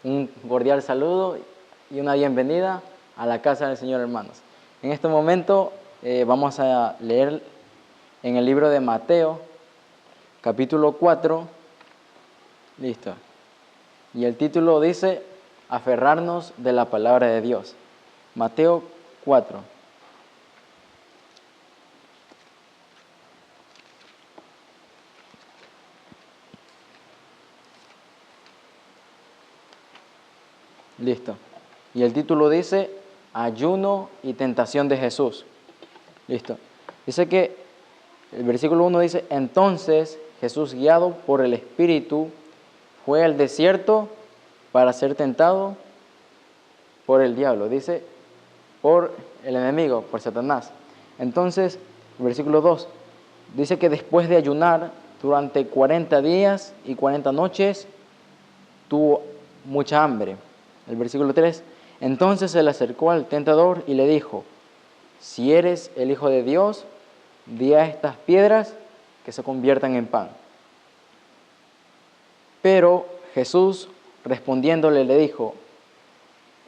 Un cordial saludo y una bienvenida a la casa del Señor, hermanos. En este momento vamos a leer en el libro de Mateo, capítulo 4. Listo. Y el título dice, aferrarnos de la palabra de Dios. Mateo 4. Listo. Y el título dice, ayuno y tentación de Jesús. Listo. Dice que el versículo 1 dice, entonces Jesús, guiado por el Espíritu, fue al desierto para ser tentado por el diablo. Dice, por el enemigo, por Satanás. Entonces, el versículo 2 dice que después de ayunar durante 40 días y 40 noches, tuvo mucha hambre. El versículo 3, entonces se le acercó al tentador y le dijo, si eres el Hijo de Dios, di a estas piedras que se conviertan en pan. Pero Jesús respondiéndole le dijo,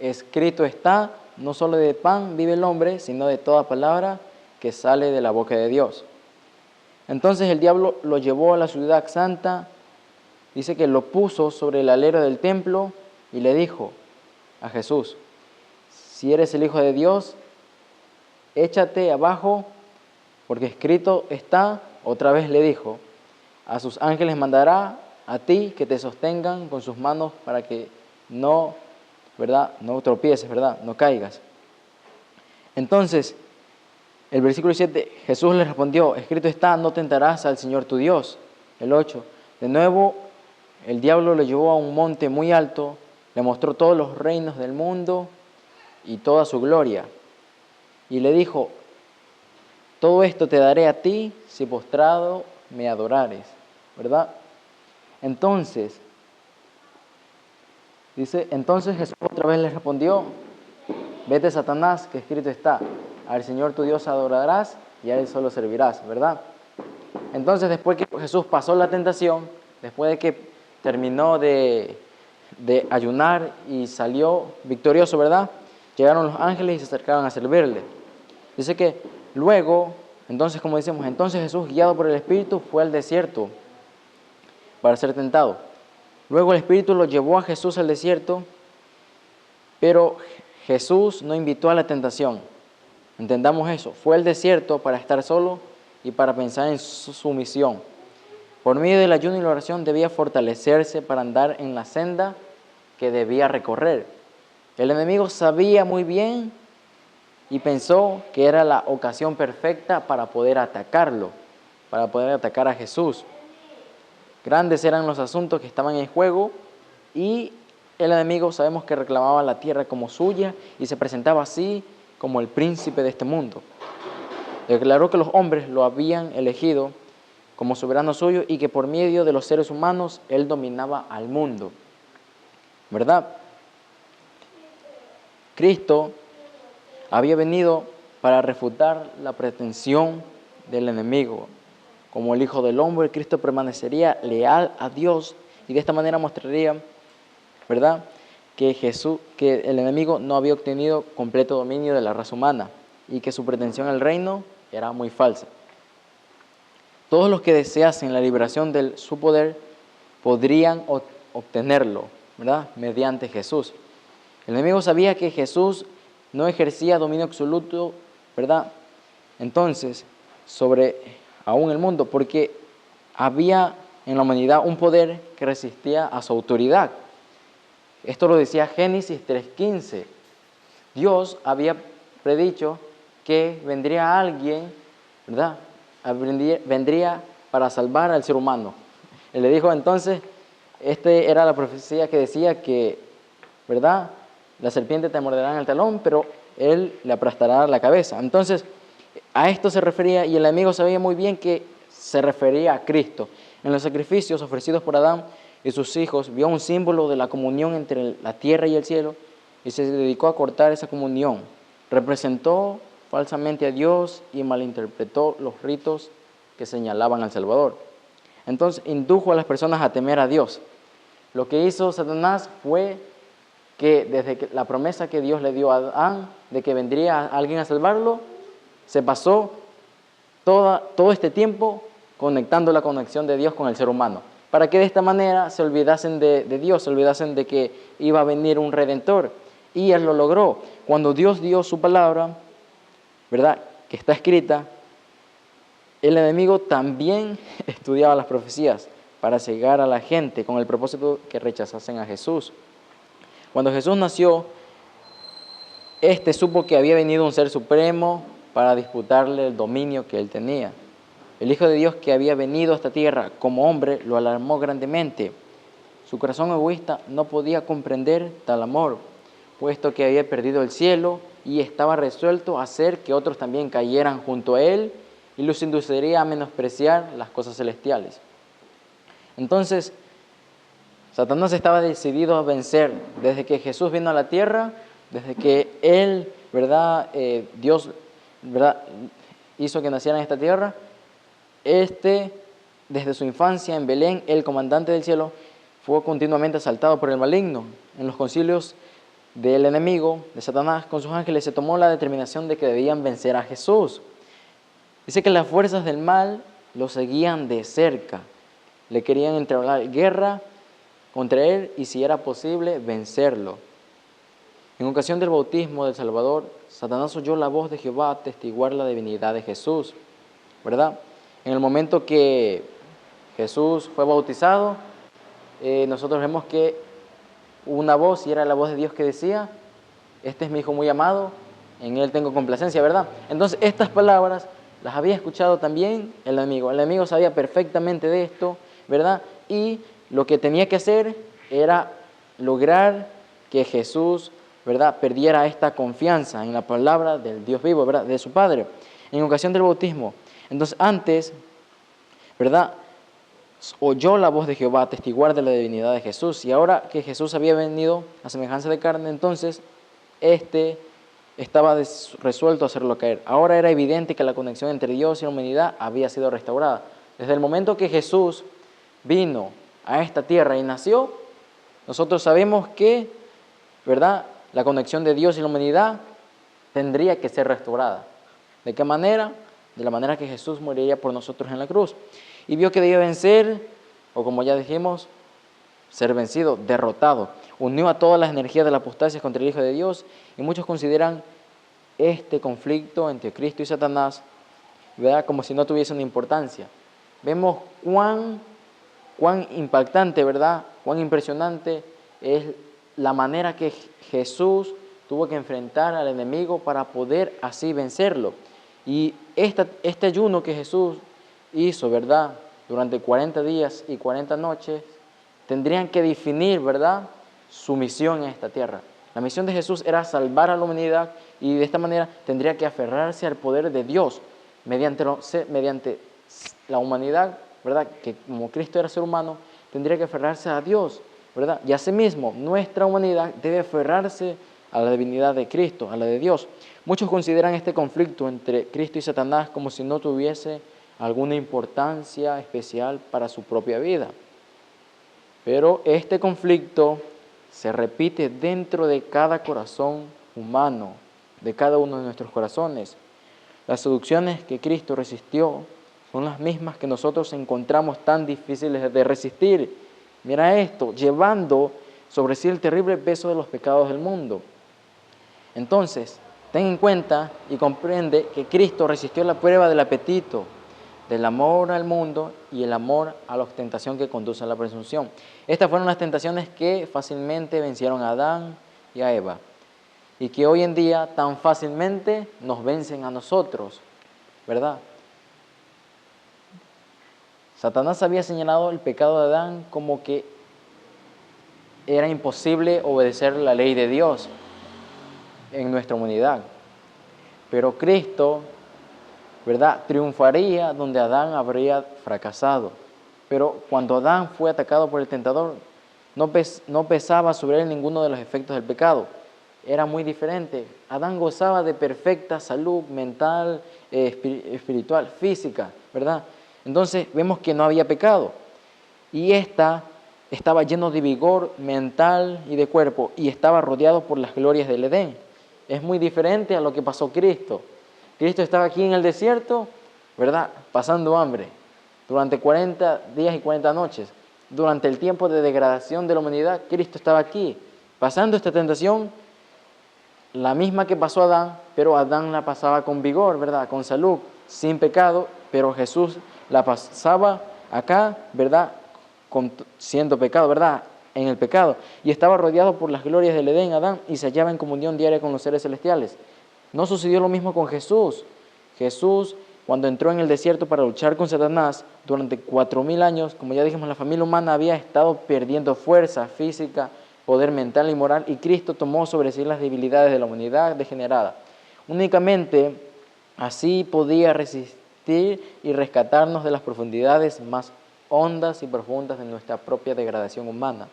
escrito está, no solo de pan vive el hombre, sino de toda palabra que sale de la boca de Dios. Entonces el diablo lo llevó a la ciudad santa, dice que lo puso sobre el alero del templo y le dijo a Jesús, si eres el Hijo de Dios, échate abajo, porque escrito está, otra vez le dijo, a sus ángeles mandará a ti que te sostengan con sus manos para que no tropieces, no caigas. Entonces, el versículo 7, Jesús le respondió, escrito está, no tentarás al Señor tu Dios. El 8, de nuevo, el diablo lo llevó a un monte muy alto, le mostró todos los reinos del mundo y toda su gloria. Y le dijo, todo esto te daré a ti si postrado me adorares, ¿verdad? Entonces, dice, entonces Jesús otra vez le respondió, vete Satanás, que escrito está, al Señor tu Dios adorarás y a Él solo servirás, ¿verdad? Entonces, después que Jesús pasó la tentación, después de que terminó de ayunar y salió victorioso, ¿verdad? Llegaron los ángeles y se acercaron a servirle. Dice que luego, entonces como decimos, entonces Jesús guiado por el Espíritu fue al desierto para ser tentado. Luego el Espíritu lo llevó a Jesús al desierto, pero Jesús no invitó a la tentación. Entendamos eso, fue al desierto para estar solo y para pensar en su misión. Por medio del ayuno y la oración debía fortalecerse para andar en la senda que debía recorrer. El enemigo sabía muy bien y pensó que era la ocasión perfecta para poder atacarlo, para poder atacar a Jesús. Grandes eran los asuntos que estaban en juego y el enemigo sabemos que reclamaba la tierra como suya y se presentaba así como el príncipe de este mundo. Declaró que los hombres lo habían elegido como soberano suyo y que por medio de los seres humanos él dominaba al mundo, ¿verdad? Cristo había venido para refutar la pretensión del enemigo. Como el Hijo del Hombre, Cristo permanecería leal a Dios y de esta manera mostraría, ¿verdad?, que el enemigo no había obtenido completo dominio de la raza humana y que su pretensión al reino era muy falsa. Todos los que deseasen la liberación de su poder podrían obtenerlo, ¿verdad?, mediante Jesús. El enemigo sabía que Jesús no ejercía dominio absoluto, ¿verdad?, entonces, sobre aún el mundo, porque había en la humanidad un poder que resistía a su autoridad. Esto lo decía Génesis 3:15. Dios había predicho que vendría alguien, ¿verdad?, vendría para salvar al ser humano. Él le dijo entonces, era la profecía que decía que, ¿verdad?, la serpiente te morderá en el talón, pero él le aplastará la cabeza. Entonces, a esto se refería y el enemigo sabía muy bien que se refería a Cristo. En los sacrificios ofrecidos por Adán y sus hijos, vio un símbolo de la comunión entre la tierra y el cielo y se dedicó a cortar esa comunión. Representó falsamente a Dios y malinterpretó los ritos que señalaban al Salvador. Entonces indujo a las personas a temer a Dios. Lo que hizo Satanás fue que desde que la promesa que Dios le dio a Adán de que vendría alguien a salvarlo, se pasó todo este tiempo conectando la conexión de Dios con el ser humano, para que de esta manera se olvidasen de Dios, se olvidasen de que iba a venir un Redentor. Y Él lo logró. Cuando Dios dio su palabra, ¿verdad?, que está escrita, el enemigo también estudiaba las profecías para cegar a la gente con el propósito que rechazasen a Jesús. Cuando Jesús nació, supo que había venido un ser supremo para disputarle el dominio que él tenía. El Hijo de Dios que había venido a esta tierra como hombre lo alarmó grandemente. Su corazón egoísta no podía comprender tal amor, puesto que había perdido el cielo y estaba resuelto a hacer que otros también cayeran junto a él y los induciría a menospreciar las cosas celestiales. Entonces, Satanás estaba decidido a vencer desde que Jesús vino a la tierra, desde que Él, ¿verdad? Dios, ¿verdad?, hizo que naciera en esta tierra. Desde su infancia en Belén, el comandante del cielo, fue continuamente asaltado por el maligno. En los concilios del enemigo, de Satanás, con sus ángeles, se tomó la determinación de que debían vencer a Jesús. Dice que las fuerzas del mal lo seguían de cerca, le querían entablar guerra contra él y, si era posible, vencerlo. En ocasión del bautismo del Salvador, Satanás oyó la voz de Jehová atestiguar la divinidad de Jesús, ¿verdad? En el momento que Jesús fue bautizado, nosotros vemos que una voz, y era la voz de Dios, que decía: este es mi Hijo muy amado, en él tengo complacencia, ¿verdad? Entonces, estas palabras las había escuchado también el enemigo. El enemigo sabía perfectamente de esto, ¿verdad? Y lo que tenía que hacer era lograr que Jesús, ¿verdad?, perdiera esta confianza en la palabra del Dios vivo, ¿verdad?, de su Padre. En ocasión del bautismo, entonces antes, ¿verdad?, oyó la voz de Jehová atestiguar de la divinidad de Jesús, y ahora que Jesús había venido a semejanza de carne, entonces estaba resuelto a hacerlo caer. Ahora era evidente que la conexión entre Dios y la humanidad había sido restaurada. Desde el momento que Jesús vino a esta tierra y nació, nosotros sabemos que, ¿verdad?, la conexión de Dios y la humanidad tendría que ser restaurada. ¿De qué manera? De la manera que Jesús moriría por nosotros en la cruz. Y vio que debía vencer, o como ya dijimos, ser vencido, derrotado. Unió a todas las energías de la apostasia contra el Hijo de Dios, y muchos consideran este conflicto entre Cristo y Satanás, ¿verdad?, como si no tuviese una importancia. Vemos cuán impactante, ¿verdad?, cuán impresionante es la manera que Jesús tuvo que enfrentar al enemigo para poder así vencerlo. Y este ayuno que Jesús hizo, ¿verdad?, durante 40 días y 40 noches, tendrían que definir, ¿verdad?, su misión en esta tierra. La misión de Jesús era salvar a la humanidad, y de esta manera tendría que aferrarse al poder de Dios mediante la humanidad, ¿verdad?, que como Cristo era ser humano, tendría que aferrarse a Dios, ¿verdad? Y asimismo, nuestra humanidad debe aferrarse a la divinidad de Cristo, a la de Dios. Muchos consideran este conflicto entre Cristo y Satanás como si no tuviese alguna importancia especial para su propia vida. Pero este conflicto se repite dentro de cada corazón humano, de cada uno de nuestros corazones. Las seducciones que Cristo resistió son las mismas que nosotros encontramos tan difíciles de resistir. Mira esto, llevando sobre sí el terrible peso de los pecados del mundo. Entonces, ten en cuenta y comprende que Cristo resistió la prueba del apetito, del amor al mundo y el amor a la ostentación que conduce a la presunción. Estas fueron las tentaciones que fácilmente vencieron a Adán y a Eva, y que hoy en día tan fácilmente nos vencen a nosotros, ¿verdad? Satanás había señalado el pecado de Adán como que era imposible obedecer la ley de Dios en nuestra humanidad. Pero Cristo, ¿verdad?, triunfaría donde Adán habría fracasado. Pero cuando Adán fue atacado por el tentador, no pesaba sobre él ninguno de los efectos del pecado. Era muy diferente. Adán gozaba de perfecta salud mental, espiritual, física, ¿verdad? Entonces vemos que no había pecado. Y esta estaba lleno de vigor mental y de cuerpo y estaba rodeado por las glorias del Edén. Es muy diferente a lo que pasó Cristo. Cristo estaba aquí en el desierto, ¿verdad? Pasando hambre durante 40 días y 40 noches. Durante el tiempo de degradación de la humanidad, Cristo estaba aquí, pasando esta tentación, la misma que pasó Adán, pero Adán la pasaba con vigor, ¿verdad? Con salud, sin pecado, pero Jesús la pasaba acá, ¿verdad? Siendo pecado, ¿verdad? En el pecado. Y estaba rodeado por las glorias del Edén, Adán, y se hallaba en comunión diaria con los seres celestiales. No sucedió lo mismo con Jesús. Jesús, cuando entró en el desierto para luchar con Satanás, durante 4000 años, como ya dijimos, la familia humana había estado perdiendo fuerza física, poder mental y moral, y Cristo tomó sobre sí las debilidades de la humanidad degenerada. Únicamente así podía resistir y rescatarnos de las profundidades más hondas y profundas de nuestra propia degradación humana.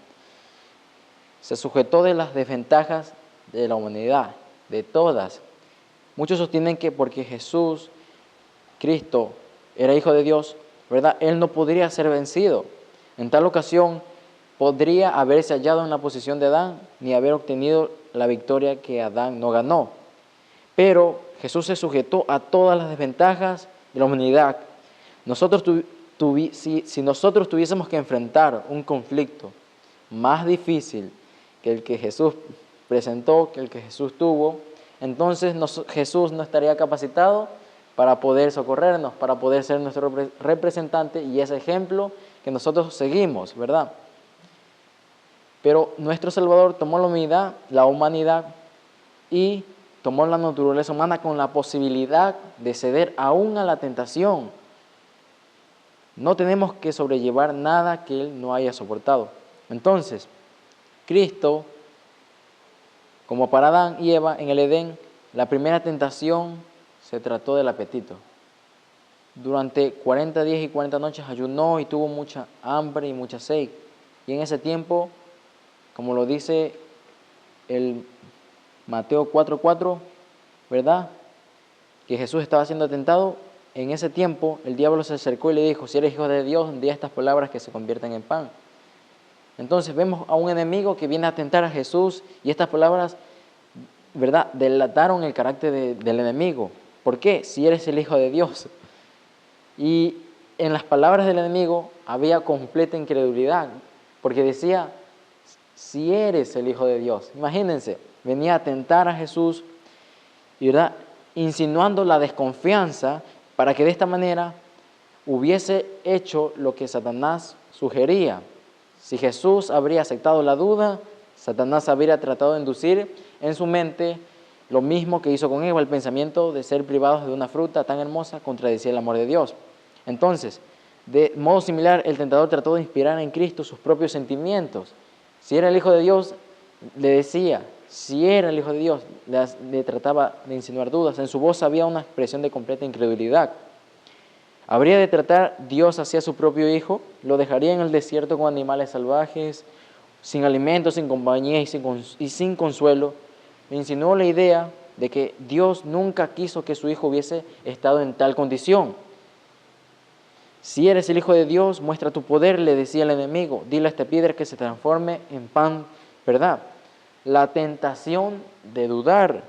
Se sujetó de las desventajas de la humanidad, de todas. Muchos sostienen que porque Jesús, Cristo, era hijo de Dios, ¿verdad? Él no podría ser vencido. En tal ocasión, podría haberse hallado en la posición de Adán, ni haber obtenido la victoria que Adán no ganó. Pero Jesús se sujetó a todas las desventajas de la humanidad. Si nosotros tuviésemos que enfrentar un conflicto más difícil que el que Jesús presentó, que el que Jesús tuvo, entonces Jesús no estaría capacitado para poder socorrernos, para poder ser nuestro representante y ese ejemplo que nosotros seguimos, ¿verdad? Pero nuestro Salvador tomó la humanidad y tomó la naturaleza humana con la posibilidad de ceder aún a la tentación. No tenemos que sobrellevar nada que Él no haya soportado. Entonces, Cristo, como para Adán y Eva en el Edén, la primera tentación se trató del apetito. Durante 40 días y 40 noches ayunó y tuvo mucha hambre y mucha sed. Y en ese tiempo, como lo dice el Mateo 4:4, ¿verdad? Que Jesús estaba siendo tentado. En ese tiempo, el diablo se acercó y le dijo: si eres hijo de Dios, di estas palabras que se convierten en pan. Entonces vemos a un enemigo que viene a tentar a Jesús y estas palabras, ¿verdad?, delataron el carácter del enemigo. ¿Por qué? Si eres el hijo de Dios. Y en las palabras del enemigo había completa incredulidad, porque decía: si eres el hijo de Dios. Imagínense, venía a tentar a Jesús, ¿verdad?, insinuando la desconfianza para que de esta manera hubiese hecho lo que Satanás sugería. Si Jesús habría aceptado la duda, Satanás habría tratado de inducir en su mente lo mismo que hizo con Eva, el pensamiento de ser privados de una fruta tan hermosa contradecía el amor de Dios. Entonces, de modo similar, el tentador trató de inspirar en Cristo sus propios sentimientos. Si era el Hijo de Dios, le decía, si era el Hijo de Dios, le trataba de insinuar dudas. En su voz había una expresión de completa incredulidad. ¿Habría de tratar Dios hacia su propio Hijo? ¿Lo dejaría en el desierto con animales salvajes, sin alimento, sin compañía y sin consuelo? Me insinuó la idea de que Dios nunca quiso que su Hijo hubiese estado en tal condición. Si eres el Hijo de Dios, muestra tu poder, le decía el enemigo. Dile a esta piedra que se transforme en pan, ¿verdad? La tentación de dudar.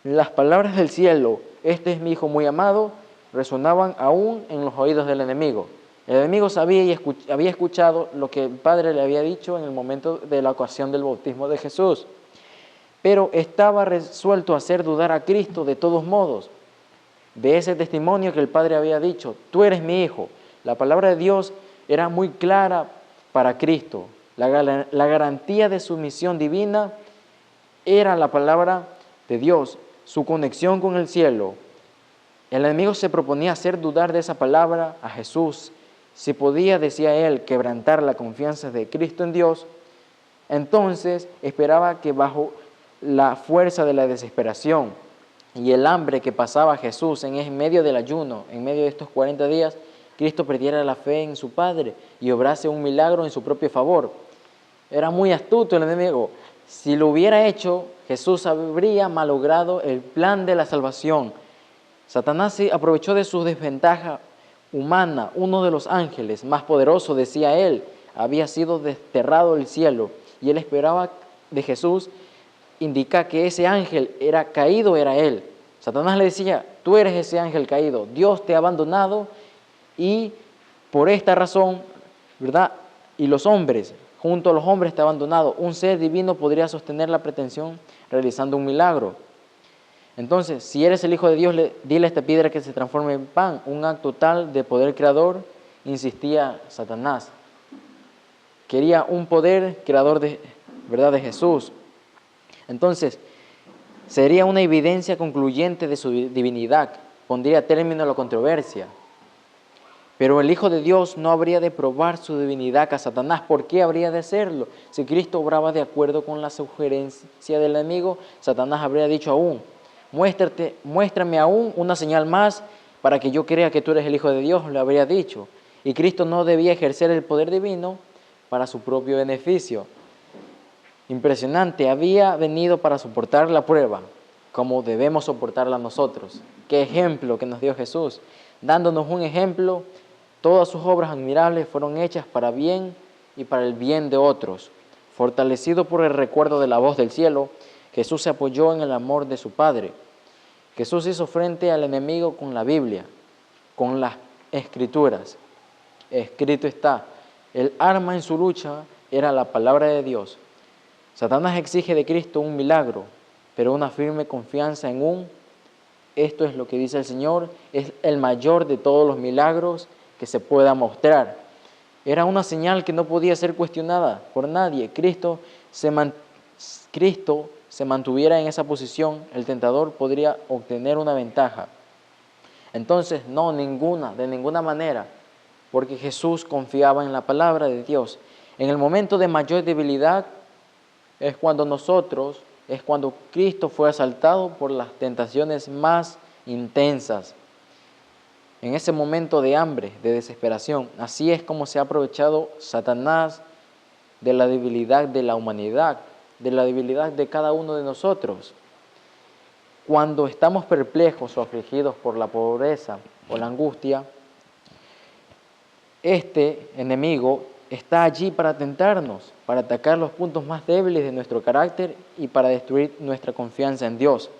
Las palabras del cielo, este es mi Hijo muy amado, resonaban aún en los oídos del enemigo. El enemigo sabía y había escuchado lo que el Padre le había dicho en el momento de la ocasión del bautismo de Jesús. Pero estaba resuelto a hacer dudar a Cristo de todos modos, de ese testimonio que el Padre había dicho: tú eres mi Hijo. La palabra de Dios era muy clara para Cristo. La garantía de su misión divina era la palabra de Dios, su conexión con el cielo. El enemigo se proponía hacer dudar de esa palabra a Jesús. Si podía, decía él, quebrantar la confianza de Cristo en Dios, entonces esperaba que bajo la fuerza de la desesperación y el hambre que pasaba Jesús en medio del ayuno, en medio de estos 40 días, Cristo perdiera la fe en su Padre y obrase un milagro en su propio favor. Era muy astuto el enemigo. Si lo hubiera hecho, Jesús habría malogrado el plan de la salvación. Satanás se aprovechó de su desventaja humana. Uno de los ángeles más poderosos, decía él, había sido desterrado del cielo y él esperaba de Jesús indicar que ese ángel era caído, era él. Satanás le decía, tú eres ese ángel caído, Dios te ha abandonado y por esta razón, ¿verdad? Y los hombres, junto a los hombres te ha abandonado. Un ser divino podría sostener la pretensión realizando un milagro. Entonces, si eres el Hijo de Dios, dile a esta piedra que se transforme en pan. Un acto tal de poder creador, insistía Satanás. Quería un poder creador de, ¿verdad?, de Jesús. Entonces, sería una evidencia concluyente de su divinidad. Pondría término a la controversia. Pero el Hijo de Dios no habría de probar su divinidad a Satanás. ¿Por qué habría de hacerlo? Si Cristo obraba de acuerdo con la sugerencia del enemigo, Satanás habría dicho aún, muéstrame aún una señal más para que yo crea que tú eres el Hijo de Dios, le habría dicho. Y Cristo no debía ejercer el poder divino para su propio beneficio. Impresionante, había venido para soportar la prueba, como debemos soportarla nosotros. Qué ejemplo que nos dio Jesús, dándonos un ejemplo. Todas sus obras admirables fueron hechas para bien y para el bien de otros. Fortalecido por el recuerdo de la voz del cielo, Jesús se apoyó en el amor de su Padre. Jesús hizo frente al enemigo con la Biblia, con las Escrituras. Escrito está, el arma en su lucha era la palabra de Dios. Satanás exige de Cristo un milagro, pero una firme confianza en esto es lo que dice el Señor, es el mayor de todos los milagros que se pueda mostrar. Era una señal que no podía ser cuestionada por nadie. Cristo se mantuviera en esa posición, el tentador podría obtener una ventaja. Entonces, no, de ninguna manera, porque Jesús confiaba en la palabra de Dios. En el momento de mayor debilidad es cuando Cristo fue asaltado por las tentaciones más intensas. En ese momento de hambre, de desesperación, así es como se ha aprovechado Satanás de la debilidad de la humanidad, de la debilidad de cada uno de nosotros. Cuando estamos perplejos o afligidos por la pobreza o la angustia, este enemigo está allí para tentarnos, para atacar los puntos más débiles de nuestro carácter y para destruir nuestra confianza en Dios.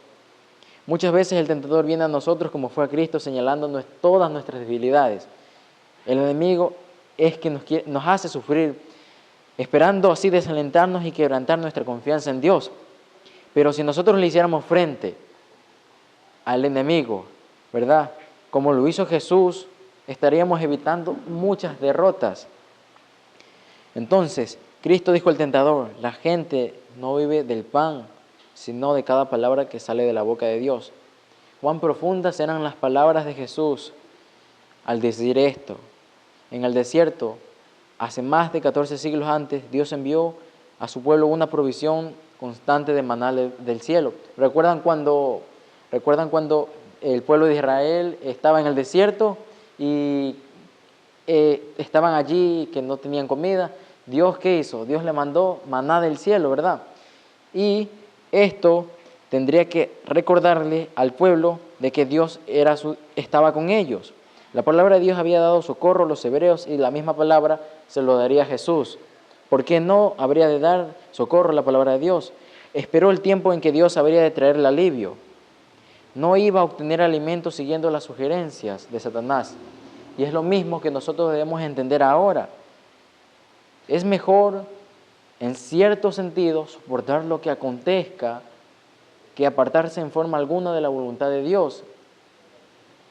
Muchas veces el tentador viene a nosotros como fue a Cristo señalando todas nuestras debilidades. El enemigo es que nos hace sufrir, esperando así desalentarnos y quebrantar nuestra confianza en Dios. Pero si nosotros le hiciéramos frente al enemigo, ¿verdad?, como lo hizo Jesús, estaríamos evitando muchas derrotas. Entonces, Cristo dijo al tentador, la gente no vive del pan, sino de cada palabra que sale de la boca de Dios. Cuán profundas eran las palabras de Jesús al decir esto. En el desierto, hace más de 14 siglos antes, Dios envió a su pueblo una provisión constante de maná del cielo. ¿Recuerdan cuando el pueblo de Israel estaba en el desierto y estaban allí que no tenían comida? Dios, ¿qué hizo? Dios le mandó maná del cielo, ¿verdad? Y esto tendría que recordarle al pueblo de que Dios estaba con ellos. La palabra de Dios había dado socorro a los hebreos y la misma palabra se lo daría a Jesús. ¿Por qué no habría de dar socorro a la palabra de Dios? Esperó el tiempo en que Dios habría de traerle alivio. No iba a obtener alimento siguiendo las sugerencias de Satanás. Y es lo mismo que nosotros debemos entender ahora. Es mejor, en cierto sentido, soportar lo que acontezca que apartarse en forma alguna de la voluntad de Dios.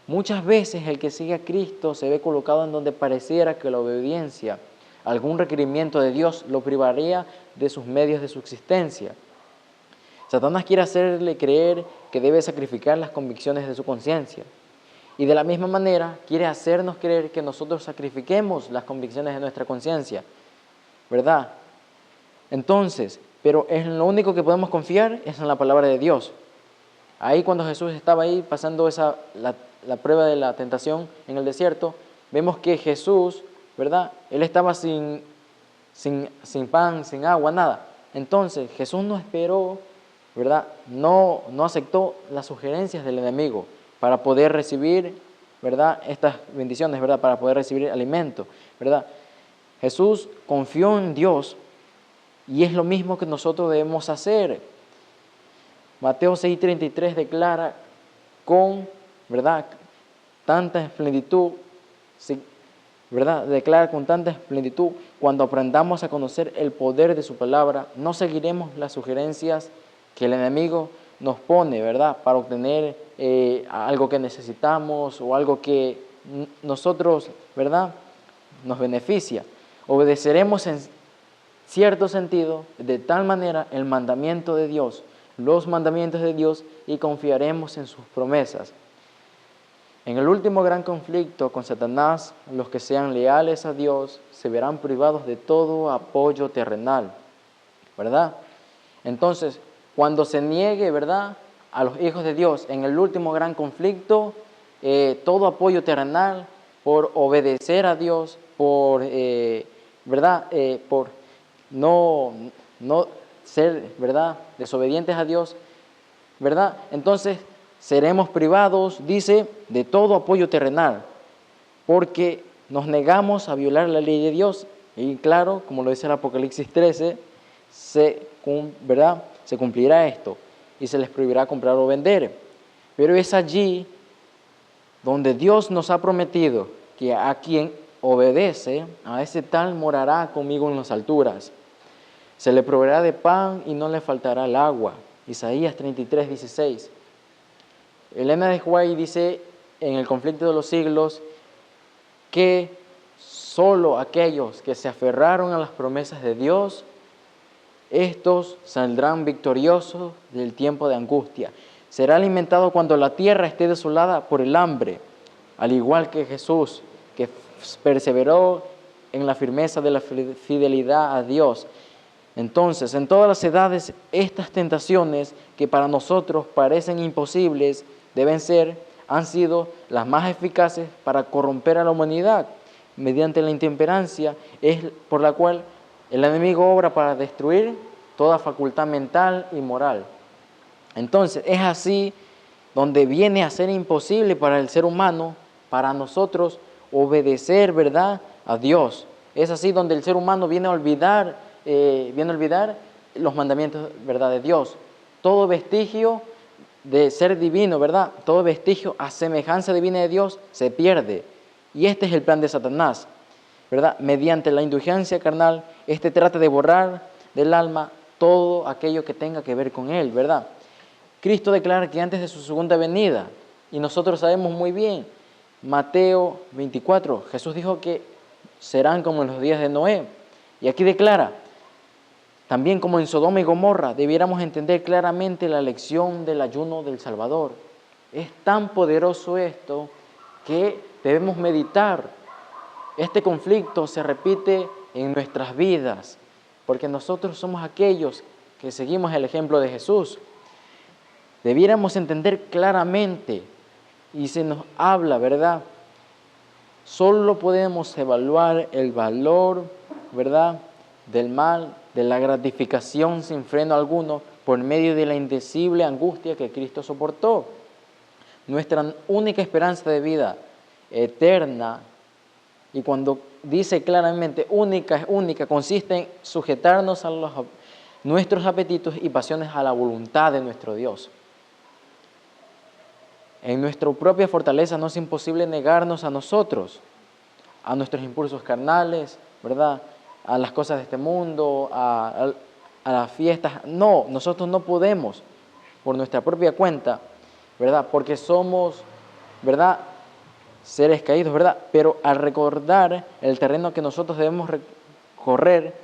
Muchas veces el que sigue a Cristo se ve colocado en donde pareciera que la obediencia a algún requerimiento de Dios lo privaría de sus medios de subsistencia. Satanás quiere hacerle creer que debe sacrificar las convicciones de su conciencia. Y de la misma manera quiere hacernos creer que nosotros sacrifiquemos las convicciones de nuestra conciencia, ¿verdad? Entonces, pero en lo único que podemos confiar es en la palabra de Dios. Ahí cuando Jesús estaba ahí pasando la prueba de la tentación en el desierto, vemos que Jesús, ¿verdad?, Él estaba sin pan, sin agua, nada. Entonces Jesús no esperó, ¿verdad?, no aceptó las sugerencias del enemigo para poder recibir, ¿verdad?, estas bendiciones, ¿verdad?, para poder recibir alimento, ¿verdad? Jesús confió en Dios y es lo mismo que nosotros debemos hacer. Mateo 6:33 declara con, ¿verdad?, tanta esplenitud, ¿verdad?, declara con tanta esplenitud: cuando aprendamos a conocer el poder de su palabra, no seguiremos las sugerencias que el enemigo nos pone, ¿verdad?, para obtener algo que necesitamos o algo que nosotros, ¿verdad?, nos beneficia. Obedeceremos en cierto sentido, de tal manera, el mandamiento de Dios, los mandamientos de Dios, y confiaremos en sus promesas. En el último gran conflicto con Satanás, los que sean leales a Dios se verán privados de todo apoyo terrenal, ¿verdad? Entonces, cuando se niegue, ¿verdad?, a los hijos de Dios en el último gran conflicto, todo apoyo terrenal por obedecer a Dios, por, ¿verdad?, por no ser, ¿verdad?, desobedientes a Dios, ¿verdad? Entonces seremos privados, dice, de todo apoyo terrenal, porque nos negamos a violar la ley de Dios. Y claro, como lo dice el Apocalipsis 13, ¿verdad?, se cumplirá esto y se les prohibirá comprar o vender. Pero es allí donde Dios nos ha prometido que a quien obedece, a ese tal morará conmigo en las alturas. Se le proveerá de pan y no le faltará el agua. Isaías 33:16. Elena de White dice en El conflicto de los siglos que solo aquellos que se aferraron a las promesas de Dios, estos saldrán victoriosos del tiempo de angustia. Será alimentado cuando la tierra esté desolada por el hambre, al igual que Jesús, que perseveró en la firmeza de la fidelidad a Dios. Entonces, en todas las edades, estas tentaciones que para nosotros parecen imposibles, han sido las más eficaces para corromper a la humanidad, mediante la intemperancia, es por la cual el enemigo obra para destruir toda facultad mental y moral. Entonces, es así donde viene a ser imposible para el ser humano, para nosotros, obedecer, ¿verdad?, a Dios. Es así donde el ser humano viene a olvidar los mandamientos, ¿verdad?, de Dios. Todo vestigio de ser divino, ¿verdad?, todo vestigio a semejanza divina de Dios se pierde. Y este es el plan de Satanás, ¿verdad? Mediante la indulgencia carnal, trata de borrar del alma todo aquello que tenga que ver con él, ¿verdad? Cristo declara que antes de su segunda venida, y nosotros sabemos muy bien, Mateo 24, Jesús dijo que serán como en los días de Noé. Y aquí declara, también como en Sodoma y Gomorra, debiéramos entender claramente la lección del ayuno del Salvador. Es tan poderoso esto que debemos meditar. Este conflicto se repite en nuestras vidas, porque nosotros somos aquellos que seguimos el ejemplo de Jesús. Debiéramos entender claramente, y se nos habla, ¿verdad? Solo podemos evaluar el valor, ¿verdad?, del mal, de la gratificación sin freno alguno, por medio de la indecible angustia que Cristo soportó. Nuestra única esperanza de vida eterna, y cuando dice claramente única, consiste en sujetarnos a nuestros apetitos y pasiones a la voluntad de nuestro Dios. En nuestra propia fortaleza no es imposible negarnos a nosotros, a nuestros impulsos carnales, ¿verdad?, a las cosas de este mundo, a las fiestas. No, nosotros no podemos por nuestra propia cuenta, ¿verdad?, porque somos, ¿verdad?, seres caídos, ¿verdad? Pero al recordar el terreno que nosotros debemos recorrer,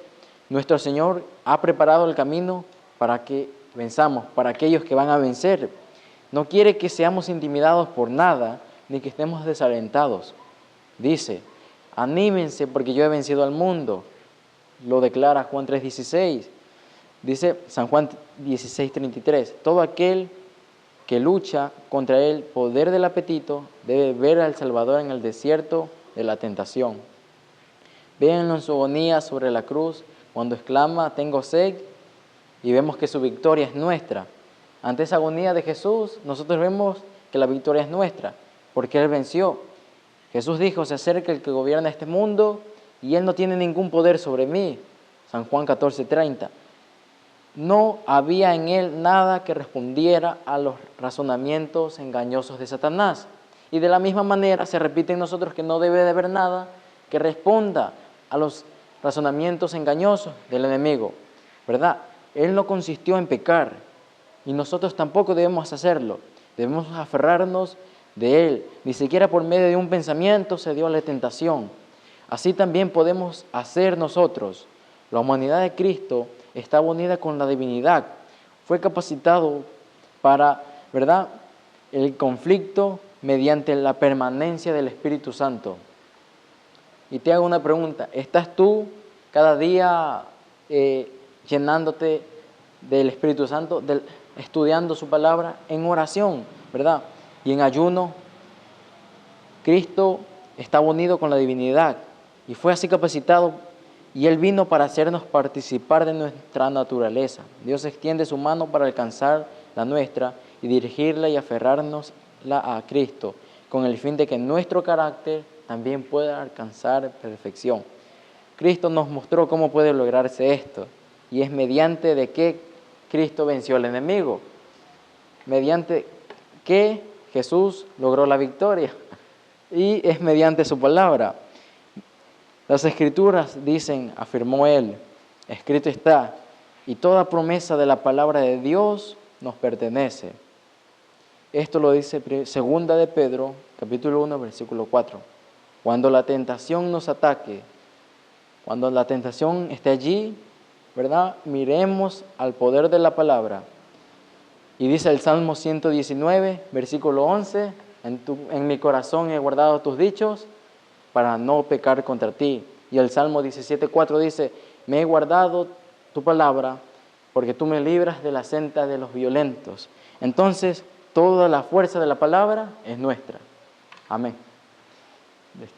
nuestro Señor ha preparado el camino para que venzamos, para aquellos que van a vencer. No quiere que seamos intimidados por nada, ni que estemos desalentados. Dice, anímense porque yo he vencido al mundo. Lo declara Juan 3:16. Dice San Juan 16:33. Todo aquel que lucha contra el poder del apetito debe ver al Salvador en el desierto de la tentación. Véanlo en su agonía sobre la cruz, cuando exclama, tengo sed, y vemos que su victoria es nuestra. Ante esa agonía de Jesús, nosotros vemos que la victoria es nuestra, porque Él venció. Jesús dijo, se acerca el que gobierna este mundo, y Él no tiene ningún poder sobre mí. San Juan 14:30. No había en Él nada que respondiera a los razonamientos engañosos de Satanás. Y de la misma manera se repite en nosotros que no debe de haber nada que responda a los razonamientos engañosos del enemigo, ¿verdad? Él no consistió en pecar y nosotros tampoco debemos hacerlo. Debemos aferrarnos de Él. Ni siquiera por medio de un pensamiento se dio la tentación. Así también podemos hacer nosotros. La humanidad de Cristo está unida con la divinidad. Fue capacitado para, ¿verdad?, el conflicto mediante la permanencia del Espíritu Santo. Y te hago una pregunta. ¿Estás tú cada día llenándote del Espíritu Santo, estudiando su palabra en oración, ¿verdad? Y en ayuno. Cristo está unido con la divinidad y fue así capacitado, y Él vino para hacernos participar de nuestra naturaleza. Dios extiende su mano para alcanzar la nuestra y dirigirla y aferrárnosla a Cristo, con el fin de que nuestro carácter también pueda alcanzar perfección. Cristo nos mostró cómo puede lograrse esto, y es mediante de que Cristo venció al enemigo, mediante que Jesús logró la victoria, y es mediante su palabra. Las Escrituras dicen, afirmó Él, escrito está, y toda promesa de la palabra de Dios nos pertenece. Esto lo dice 2 de Pedro, capítulo 1, versículo 4. Cuando la tentación nos ataque, cuando la tentación esté allí, ¿verdad?, miremos al poder de la palabra. Y dice el Salmo 119, versículo 11, en mi corazón he guardado tus dichos para no pecar contra ti. Y el Salmo 17:4 dice, me he guardado tu palabra porque tú me libras de la senda de los violentos. Entonces, toda la fuerza de la palabra es nuestra. Amén. Listo.